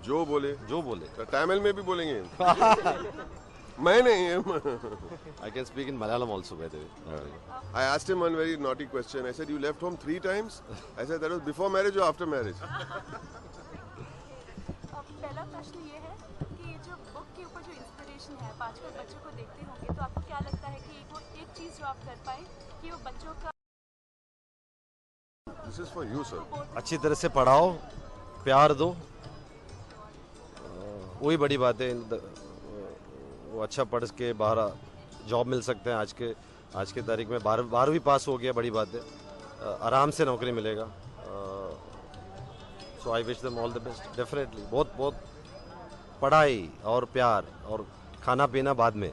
जो बोले जो बोले तमिल में भी बोलेंगे मैं नहीं I can speak in Malayalam also, by the way. I asked him one very naughty question. I said, you left home 3 times? I said, that was before marriage or after marriage? पहला प्रश्न ये है कि ये जो book के ऊपर जो इंस्पिरेशन है, आजकल बच्चों को देखते होंगे, तो आपको क्या लगता है कि वो एक चीज़ जो आप कर पाए कि वो बच्चों का This is for you, sir. अच्छी तरह से पढ़ाओ, प्यार दो, वही बड़ी बात है। वो अच्छा पढ़ के बाहर जॉब मिल सकते हैं। आज के तारीख में 12वीं पास हो गया, बड़ी बात है, आराम से नौकरी मिलेगा। So I wish them all the best. Definitely बहुत पढ़ाई और प्यार और खाना पीना बाद में।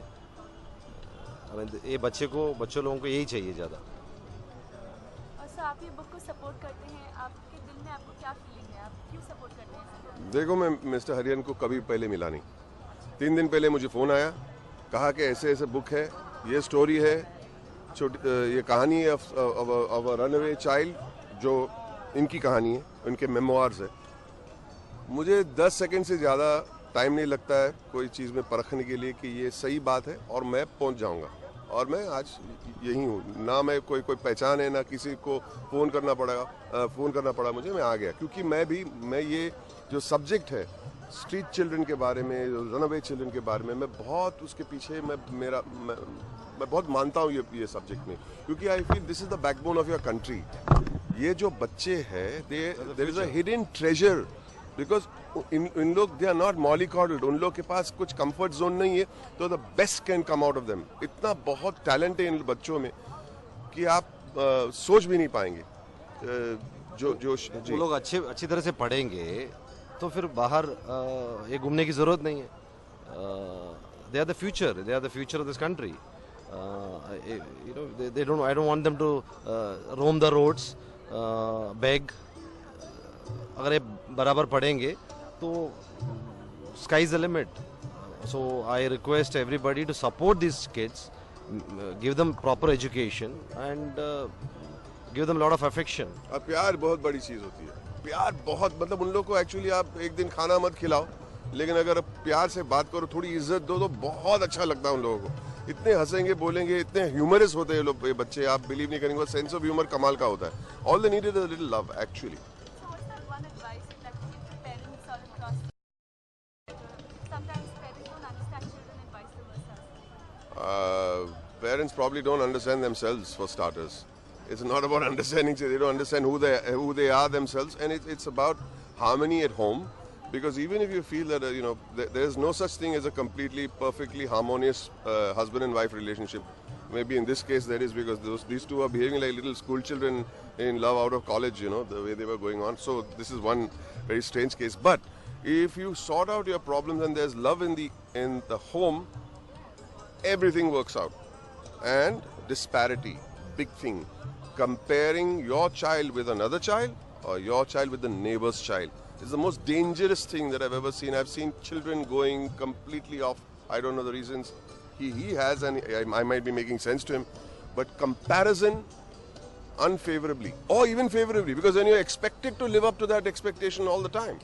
ये बच्चों लोगों को यही चाहिए ज़्यादा। और सर, आप ये बुक को सपोर्ट करते हैं, आपके दिल में आपको क्या फीलिंग है, आप क्यों सपोर्ट करते हैं? देखो, मैं मिस्टर हरियन को कभी पहले मिला नहीं। 3 दिन पहले मुझे फ़ोन आया, कहा कि ऐसे ऐसे बुक है, ये स्टोरी है, ये कहानी है ऑफ अ रनअवे चाइल्ड, जो इनकी कहानी है, उनके मेमोइर्स है। मुझे 10 सेकंड से ज़्यादा टाइम नहीं लगता है कोई चीज़ में परखने के लिए कि ये सही बात है, और मैं पहुंच जाऊंगा। और मैं आज यही हूँ, ना मैं कोई पहचान है, ना किसी को फ़ोन करना पड़ा मुझे। मैं आ गया क्योंकि मैं ये जो सब्जेक्ट है स्ट्रीट चिल्ड्रन के बारे में, रनअवे चिल्ड्रन के बारे में, मैं बहुत उसके पीछे मैं बहुत मानता हूँ ये सब्जेक्ट में, क्योंकि I feel this is the backbone of your country. ये जो बच्चे हैं, there is a hidden treasure, because in लोग दे आर नॉट मॉलिकॉडल्ड, उन लोग के पास कुछ कंफर्ट जोन नहीं है, तो the best can come out of them. इतना बहुत टैलेंट है इन बच्चों में कि आप सोच भी नहीं पाएंगे। जो लोग अच्छी तरह से पढ़ेंगे तो फिर बाहर ये घूमने की जरूरत नहीं है। They are the future of this country. I don't want them to roam the roads, beg. अगर ये बराबर पढ़ेंगे तो sky is the limit. So I request everybody to support this kids, give them proper education and give them lot of affection. अब प्यार बहुत बड़ी चीज़ होती है। प्यार बहुत, मतलब उन लोग को एक्चुअली आप एक दिन खाना मत खिलाओ, लेकिन अगर प्यार से बात करो, थोड़ी इज्जत दो, तो बहुत अच्छा लगता है उन लोगों को। इतने हंसेंगे, बोलेंगे, इतने ह्यूमरस होते हैं ये बच्चे, आप बिलीव नहीं करेंगे। सेंस ऑफ ह्यूमर कमाल का होता है। All they need is a little love actually. Parents probably don't understand themselves, for starters. It's not about understanding; they don't understand who they are themselves, and it's about harmony at home. Because even if you feel that there is no such thing as a completely perfectly harmonious husband and wife relationship. Maybe in this case there is, because these two are behaving like little school children in love out of college. The way they were going on. So this is one very strange case. But if you sort out your problems and there's love in the home, everything works out. And disparity, big thing. Comparing your child with another child or your child with the neighbor's child is the most dangerous thing that I've ever seen. I've seen children going completely off. I don't know the reasons he has, and I might be making sense to him, but comparison unfavorably or even favorably, because then you're expected to live up to that expectation all the time.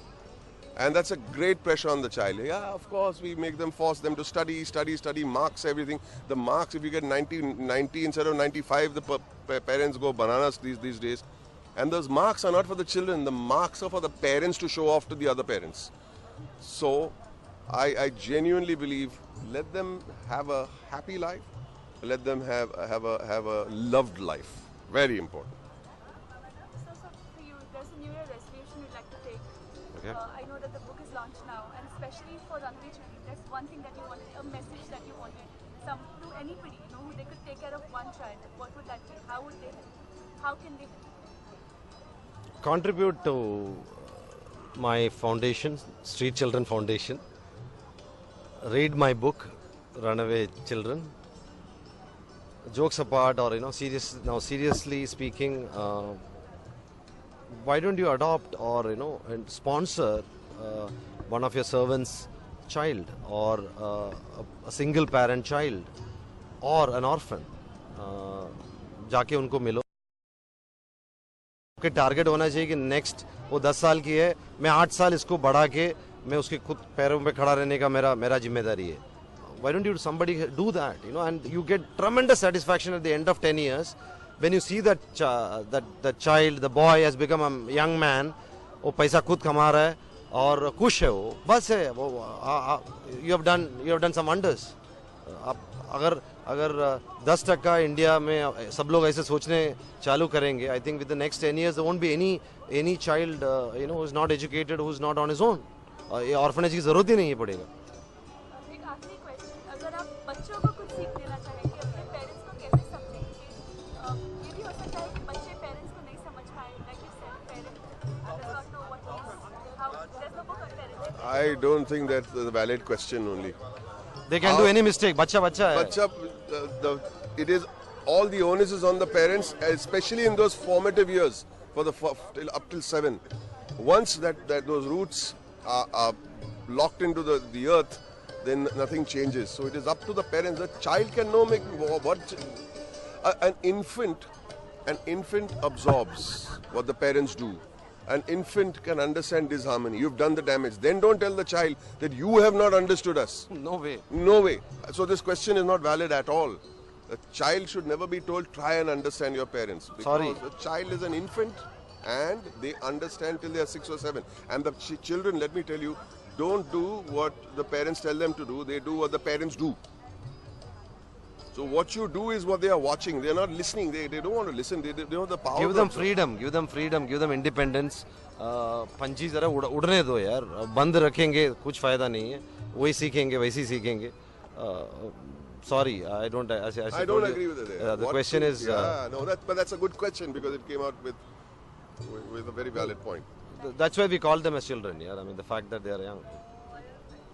And that's a great pressure on the child. Yeah, of course, we make them, force them to study, marks, everything. The marks, if you get 90 instead of 95, the parents go bananas these days. And those marks are not for the children. The marks are for the parents to show off to the other parents. So, I genuinely believe, let them have a happy life. Let them have a loved life. Very important. So for you, there's a New Year resolution you'd like to take. Okay. I know that the book is launched now, and especially for runaway children, that's one thing that you wanted, a message that you wanted, to anybody, who they could take care of one child. What would that be? How would they help? How can they help? Contribute to my foundation, Street Children Foundation. Read my book, Runaway Children. Jokes apart, or seriously speaking, why don't you adopt or and sponsor one of your servants' child, or a single parent child, or an orphan? जाके उनको मिलो, आपके target होना चाहिए कि next वो 10 साल की है, मैं 8 साल इसको बढ़ा के मैं उसके खुद पैरों पे खड़ा रहने का मेरा जिम्मेदारी है. Why don't you somebody do that, you know, and you get tremendous satisfaction at the end of 10 years when you see that that child, the boy has become a young man, वो पैसा खुद कमा रहा है और खुश है, वो बस है वो. you have done some wonders. आप अगर 10% इंडिया में सब लोग ऐसे सोचने चालू करेंगे, I think with the next 10 years there won't be any child you know who is not educated, who is not on his own. ये ऑर्फनेज की जरूरत ही नहीं पड़ेगा. एक आखिरी क्वेश्चन, अगर आप बच्चों को कुछ सीख देना चाहेंगे अपने पेरेंट्स को कैसे समझेंगे? ये भी हो सकता है कि बच्चे पेरेंट्स को नहीं समझ पाए, like you said, parent does not know what how there's no book on parenting. I don't think that's a valid question only. They can do any mistake. बच्चा है. It is all the onus is on the parents, especially in those formative years for up till 7. Once that those roots are locked into the earth, then nothing changes. So it is up to the parents. The child can know what an infant absorbs what the parents do. An infant can understand disharmony. You've done the damage. Then don't tell the child that you have not understood us. No way. No way. So this question is not valid at all. The child should never be told, try and understand your parents. Because Sorry. the child is an infant and they understand till they are 6 or 7. And the children, let me tell you, don't do what the parents tell them to do. They do what the parents do. So what you do is what they are watching. They are not listening. They don't want to listen. They don't have the power. Give them freedom. Give them freedom. Give them independence. पंछी जरा उड़ने दो यार. बंद रखेंगे कुछ फायदा नहीं है. वही सीखेंगे, वैसी सीखेंगे. Sorry, I don't agree with it. The question is. But that's a good question because it came out with a very valid point. That's why we call them as children. Yeah, I mean the fact that they are young.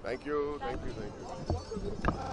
Thank you.